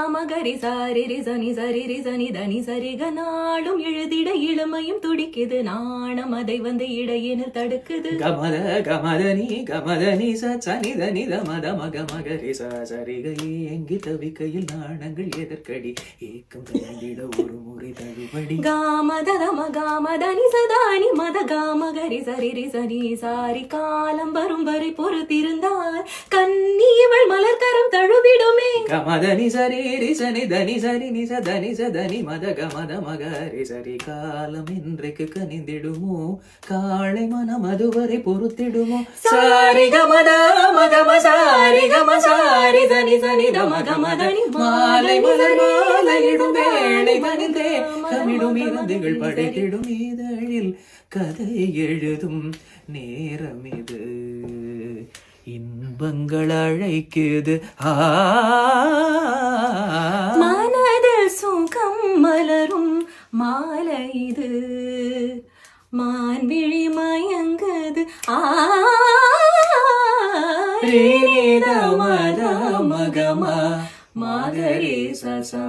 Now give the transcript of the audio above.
மகரி சாரி ரிசனி சரி ரிசனி தனி சரிக நாளும் எழுதிட இளமையும் துடிக்குது நாணம் அதை வந்து இடையினர் தடுக்குது கமதனி சனி மகரி சரிகை எங்கி தவிக்கையில் நாணங்கள் எதற்கடி ஏக்கம் தந்திட ஒரு முறை தழுபடி காமதனி சதானி மத காமகரி சரி ரிசனி சாரி காலம் வரும் வரை பொறுத்திருந்தால் கண்ணி இவள் மலர்கரம் தழுவிடுமே கமதனி சரி ரிசனி தனி சரி நிச தனி சதனி மத கமத மகரி சரி காலம் இன்றைக்கு கனிந்திடுமோ காளை மனம் அதுவரை பொறுத்திடுமோ சாரி கமத மகம சாரி கம சாரி தனி சனி தம கமதனி மாலை மலர் மாலையிடும் வேளை மனிதே கமிடும் இருந்துகள் படைத்திடும் இதழில் கதை எழுதும் நேரம் இது இன்பங்கள் அழைக்குது மனதில் சுகம் மலரும் மாலை இது மான்விழி மயங்குது மகமா மகரி சசா